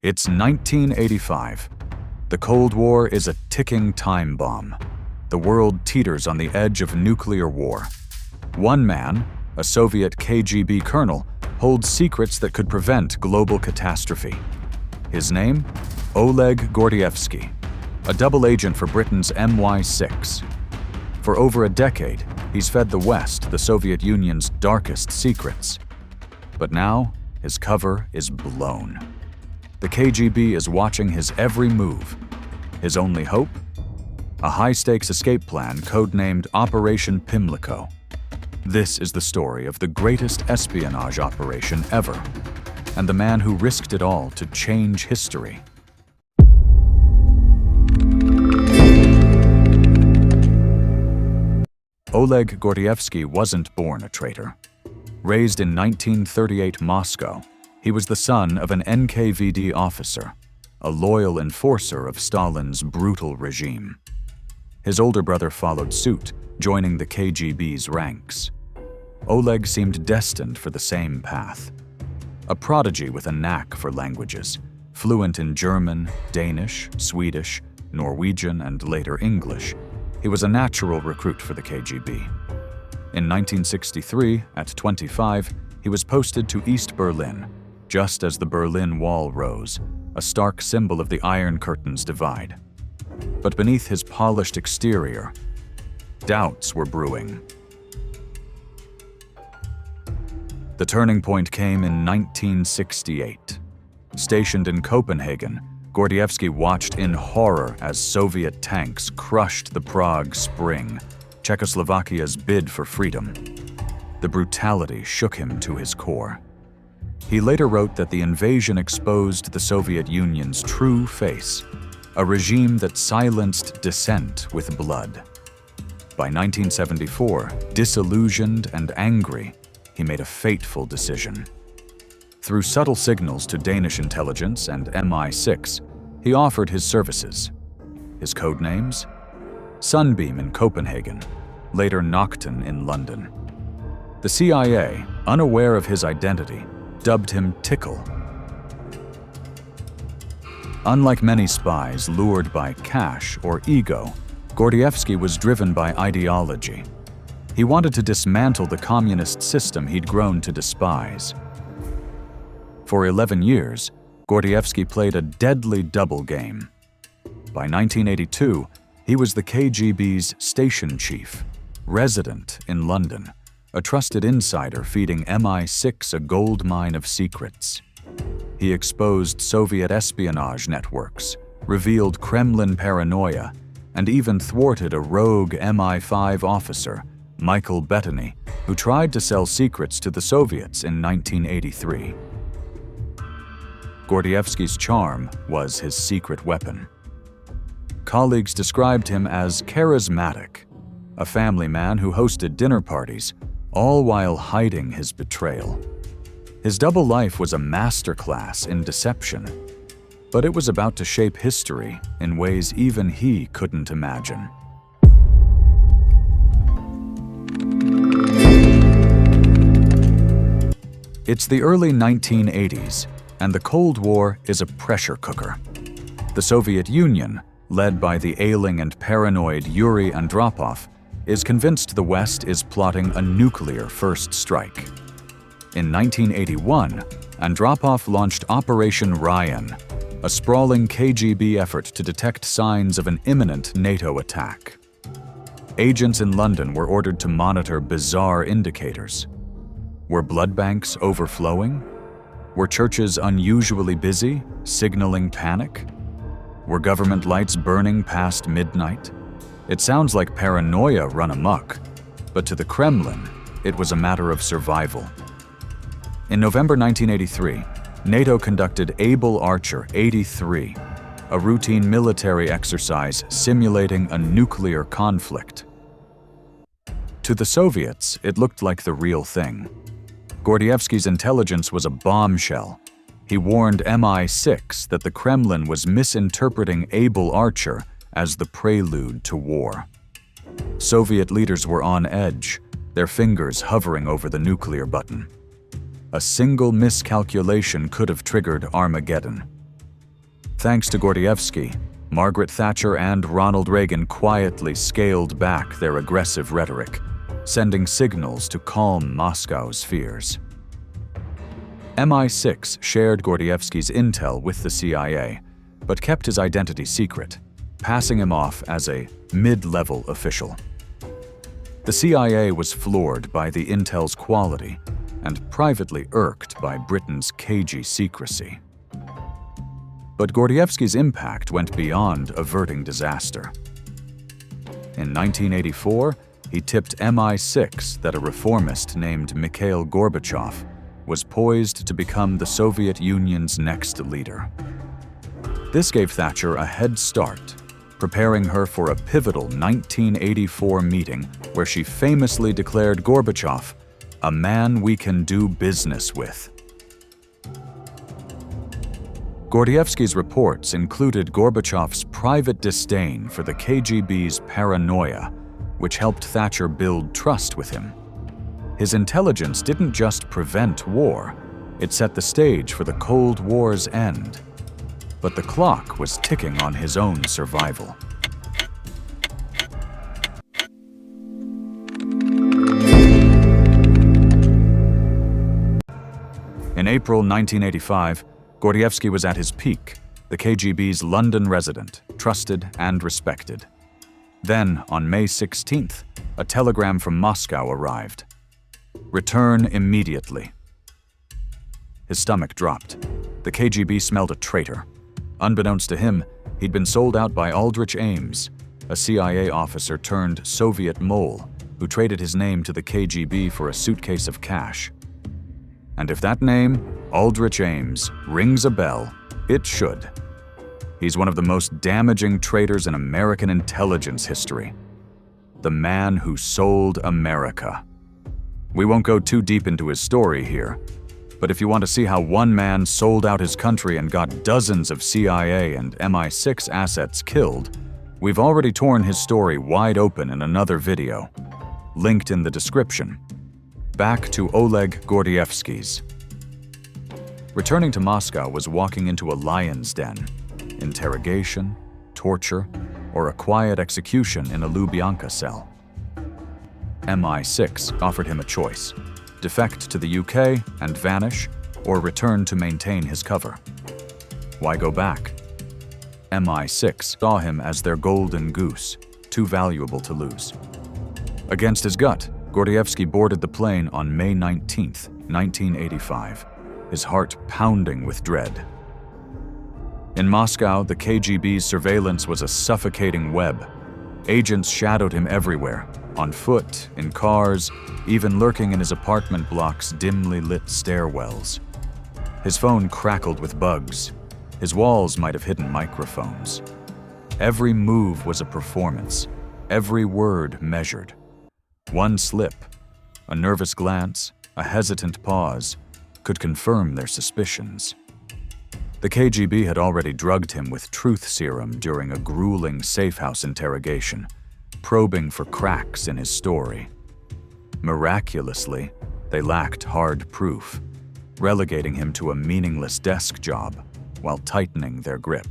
It's 1985. The Cold War is a ticking time bomb. The world teeters on the edge of nuclear war. One man, a Soviet KGB colonel, holds secrets that could prevent global catastrophe. His name? Oleg Gordievsky, a double agent for Britain's MI6. For over a decade, he's fed the West the Soviet Union's darkest secrets. But now, his cover is blown. The KGB is watching his every move. His only hope? A high-stakes escape plan codenamed Operation Pimlico. This is the story of the greatest espionage operation ever, and the man who risked it all to change history. Oleg Gordievsky wasn't born a traitor. Raised in 1938 Moscow, he was the son of an NKVD officer, a loyal enforcer of Stalin's brutal regime. His older brother followed suit, joining the KGB's ranks. Oleg seemed destined for the same path. A prodigy with a knack for languages, fluent in German, Danish, Swedish, Norwegian, and later English, he was a natural recruit for the KGB. In 1963, at 25, he was posted to East Berlin, just as the Berlin Wall rose, a stark symbol of the Iron Curtain's divide. But beneath his polished exterior, doubts were brewing. The turning point came in 1968. Stationed in Copenhagen, Gordievsky watched in horror as Soviet tanks crushed the Prague Spring, Czechoslovakia's bid for freedom. The brutality shook him to his core. He later wrote that the invasion exposed the Soviet Union's true face, a regime that silenced dissent with blood. By 1974, disillusioned and angry, he made a fateful decision. Through subtle signals to Danish intelligence and MI6, he offered his services. His code names? Sunbeam in Copenhagen, later Nocton in London. The CIA, unaware of his identity, dubbed him Tickle. Unlike many spies lured by cash or ego, Gordievsky was driven by ideology. He wanted to dismantle the communist system he'd grown to despise. For 11 years, Gordievsky played a deadly double game. By 1982, he was the KGB's station chief, resident in London, a trusted insider feeding MI6 a gold mine of secrets. He exposed Soviet espionage networks, revealed Kremlin paranoia, and even thwarted a rogue MI5 officer, Michael Bettany, who tried to sell secrets to the Soviets in 1983. Gordievsky's charm was his secret weapon. Colleagues described him as charismatic, a family man who hosted dinner parties, all while hiding his betrayal. His double life was a masterclass in deception, but it was about to shape history in ways even he couldn't imagine. It's the early 1980s, and the Cold War is a pressure cooker. The Soviet Union, led by the ailing and paranoid Yuri Andropov, is convinced the West is plotting a nuclear first strike. In 1981, Andropov launched Operation Ryan, a sprawling KGB effort to detect signs of an imminent NATO attack. Agents in London were ordered to monitor bizarre indicators. Were blood banks overflowing? Were churches unusually busy, signaling panic? Were government lights burning past midnight? It sounds like paranoia run amok, but to the Kremlin, it was a matter of survival. In November 1983, NATO conducted Able Archer 83, a routine military exercise simulating a nuclear conflict. To the Soviets, it looked like the real thing. Gordievsky's intelligence was a bombshell. He warned MI6 that the Kremlin was misinterpreting Able Archer as the prelude to war. Soviet leaders were on edge, their fingers hovering over the nuclear button. A single miscalculation could have triggered Armageddon. Thanks to Gordievsky, Margaret Thatcher and Ronald Reagan quietly scaled back their aggressive rhetoric, sending signals to calm Moscow's fears. MI6 shared Gordievsky's intel with the CIA, but kept his identity secret, passing him off as a mid-level official. The CIA was floored by the intel's quality and privately irked by Britain's cagey secrecy. But Gordievsky's impact went beyond averting disaster. In 1984, he tipped MI6 that a reformist named Mikhail Gorbachev was poised to become the Soviet Union's next leader. This gave Thatcher a head start, preparing her for a pivotal 1984 meeting where she famously declared Gorbachev a man we can do business with. Gordievsky's reports included Gorbachev's private disdain for the KGB's paranoia, which helped Thatcher build trust with him. His intelligence didn't just prevent war, it set the stage for the Cold War's end. But the clock was ticking on his own survival. In April 1985, Gordievsky was at his peak, the KGB's London resident, trusted and respected. Then, on May 16th, a telegram from Moscow arrived. Return immediately. His stomach dropped. The KGB smelled a traitor. Unbeknownst to him, he'd been sold out by Aldrich Ames, a CIA officer turned Soviet mole who traded his name to the KGB for a suitcase of cash. And if that name, Aldrich Ames, rings a bell, it should. He's one of the most damaging traitors in American intelligence history. The man who sold America. We won't go too deep into his story here, but if you want to see how one man sold out his country and got dozens of CIA and MI6 assets killed, we've already torn his story wide open in another video, linked in the description. Back to Oleg Gordievsky's. Returning to Moscow was walking into a lion's den, interrogation, torture, or a quiet execution in a Lubyanka cell. MI6 offered him a choice: defect to the UK and vanish, or return to maintain his cover. Why go back? MI6 saw him as their golden goose, too valuable to lose. Against his gut, Gordievsky boarded the plane on May 19, 1985, his heart pounding with dread. In Moscow, the KGB's surveillance was a suffocating web. Agents shadowed him everywhere, on foot, in cars, even lurking in his apartment block's dimly lit stairwells. His phone crackled with bugs. His walls might have hidden microphones. Every move was a performance, every word measured. One slip, a nervous glance, a hesitant pause, could confirm their suspicions. The KGB had already drugged him with truth serum during a grueling safehouse interrogation, probing for cracks in his story. Miraculously, they lacked hard proof, relegating him to a meaningless desk job while tightening their grip.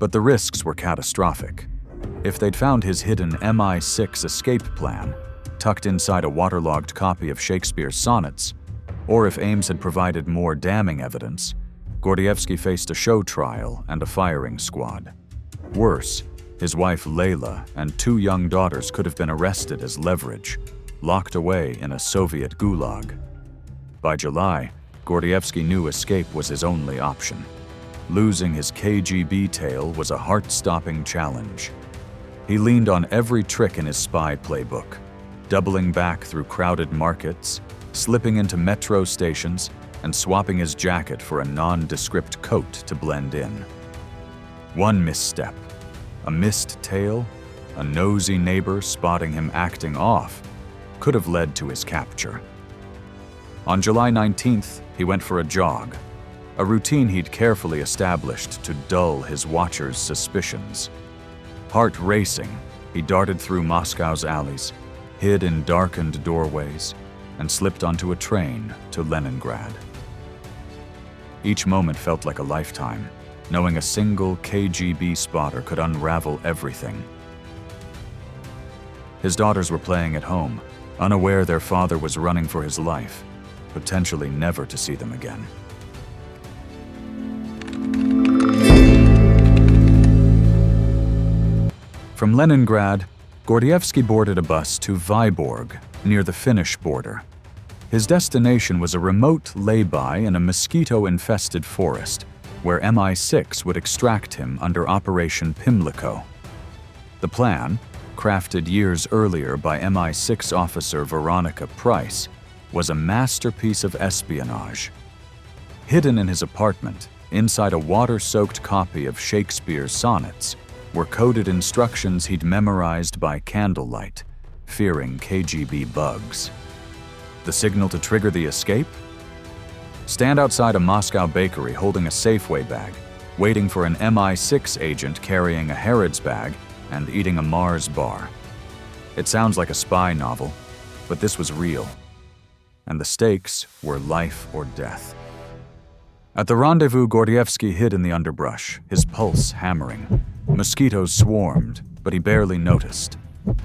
But the risks were catastrophic. If they'd found his hidden MI6 escape plan, tucked inside a waterlogged copy of Shakespeare's sonnets, or if Ames had provided more damning evidence, Gordievsky faced a show trial and a firing squad. Worse, his wife Layla and 2 young daughters could have been arrested as leverage, locked away in a Soviet gulag. By July, Gordievsky knew escape was his only option. Losing his KGB tail was a heart-stopping challenge. He leaned on every trick in his spy playbook, doubling back through crowded markets, slipping into metro stations, and swapping his jacket for a nondescript coat to blend in. One misstep, a missed tail, a nosy neighbor spotting him acting off, could have led to his capture. On July 19th, he went for a jog, a routine he'd carefully established to dull his watchers' suspicions. Heart racing, he darted through Moscow's alleys, hid in darkened doorways, and slipped onto a train to Leningrad. Each moment felt like a lifetime, knowing a single KGB spotter could unravel everything. His daughters were playing at home, unaware their father was running for his life, potentially never to see them again. From Leningrad, Gordievsky boarded a bus to Vyborg, near the Finnish border. His destination was a remote lay-by in a mosquito-infested forest, where MI6 would extract him under Operation Pimlico. The plan, crafted years earlier by MI6 officer Veronica Price, was a masterpiece of espionage. Hidden in his apartment, inside a water-soaked copy of Shakespeare's sonnets, were coded instructions he'd memorized by candlelight, fearing KGB bugs. The signal to trigger the escape? Stand outside a Moscow bakery holding a Safeway bag, waiting for an MI6 agent carrying a Harrods bag and eating a Mars bar. It sounds like a spy novel, but this was real. And the stakes were life or death. At the rendezvous, Gordievsky hid in the underbrush, his pulse hammering. Mosquitoes swarmed, but he barely noticed.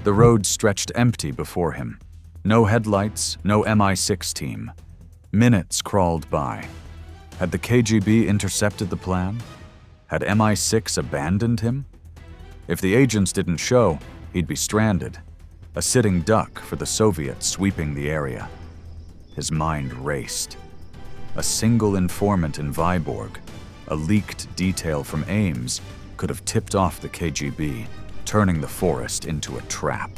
The road stretched empty before him. No headlights, no MI6 team. Minutes crawled by. Had the KGB intercepted the plan? Had MI6 abandoned him? If the agents didn't show, he'd be stranded, a sitting duck for the Soviets sweeping the area. His mind raced. A single informant in Vyborg, a leaked detail from Ames, could have tipped off the KGB, turning the forest into a trap.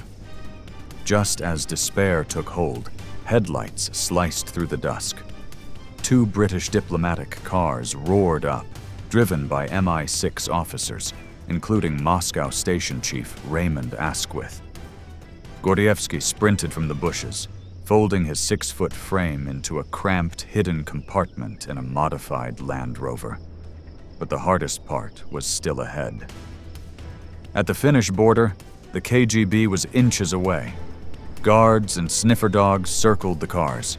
Just as despair took hold, headlights sliced through the dusk. 2 British diplomatic cars roared up, driven by MI6 officers, including Moscow Station Chief Raymond Asquith. Gordievsky sprinted from the bushes, folding his 6-foot frame into a cramped, hidden compartment in a modified Land Rover. But the hardest part was still ahead. At the Finnish border, the KGB was inches away. Guards and sniffer dogs circled the cars.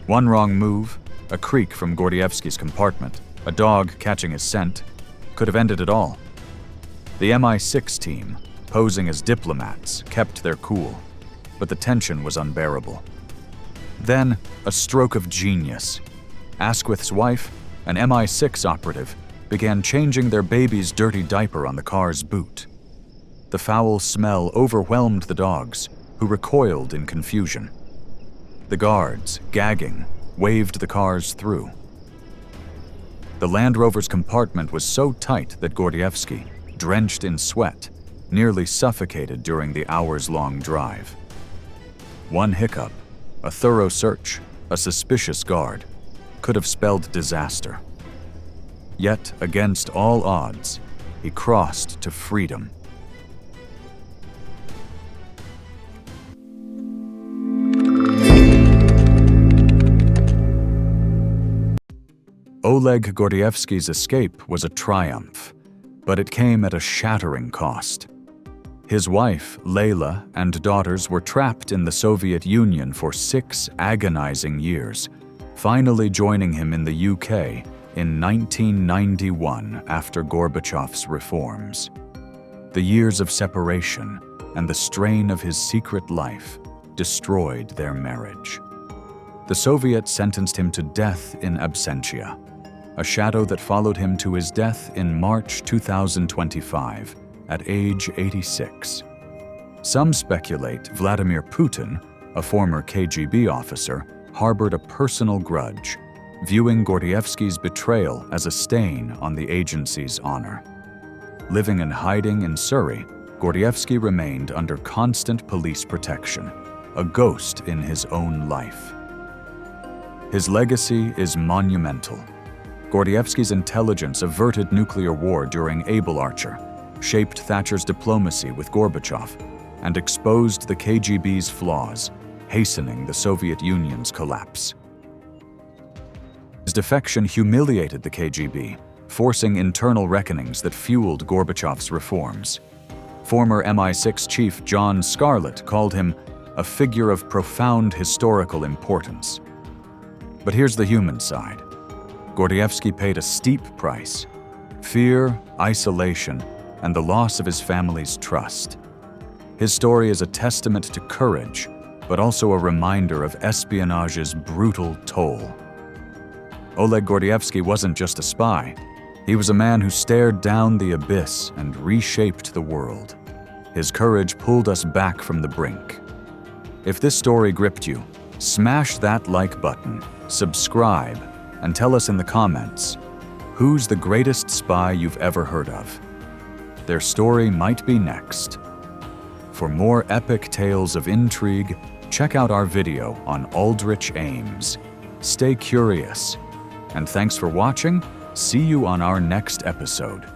One wrong move, a creak from Gordievsky's compartment, a dog catching his scent, could have ended it all. The MI6 team, posing as diplomats, kept their cool, but the tension was unbearable. Then, a stroke of genius. Asquith's wife, an MI6 operative, began changing their baby's dirty diaper on the car's boot. The foul smell overwhelmed the dogs, who recoiled in confusion. The guards, gagging, waved the cars through. The Land Rover's compartment was so tight that Gordievsky, drenched in sweat, nearly suffocated during the hours-long drive. One hiccup, a thorough search, a suspicious guard, could have spelled disaster. Yet, against all odds, he crossed to freedom. Oleg Gordievsky's escape was a triumph, but it came at a shattering cost. His wife, Layla, and daughters were trapped in the Soviet Union for 6 agonizing years, finally joining him in the UK in 1991 after Gorbachev's reforms. The years of separation and the strain of his secret life destroyed their marriage. The Soviets sentenced him to death in absentia, a shadow that followed him to his death in March 2025 at age 86. Some speculate Vladimir Putin, a former KGB officer, harbored a personal grudge, viewing Gordievsky's betrayal as a stain on the agency's honor. Living and hiding in Surrey, Gordievsky remained under constant police protection, a ghost in his own life. His legacy is monumental. Gordievsky's intelligence averted nuclear war during Able Archer, shaped Thatcher's diplomacy with Gorbachev, and exposed the KGB's flaws, hastening the Soviet Union's collapse. His defection humiliated the KGB, forcing internal reckonings that fueled Gorbachev's reforms. Former MI6 chief John Scarlett called him a figure of profound historical importance. But here's the human side. Gordievsky paid a steep price. fear, isolation, and the loss of his family's trust. His story is a testament to courage, but also a reminder of espionage's brutal toll. Oleg Gordievsky wasn't just a spy. He was a man who stared down the abyss and reshaped the world. His courage pulled us back from the brink. If this story gripped you, smash that like button, subscribe, and tell us in the comments, who's the greatest spy you've ever heard of? Their story might be next. For more epic tales of intrigue, check out our video on Aldrich, Ames. Stay curious. And thanks for watching. See you on our next episode.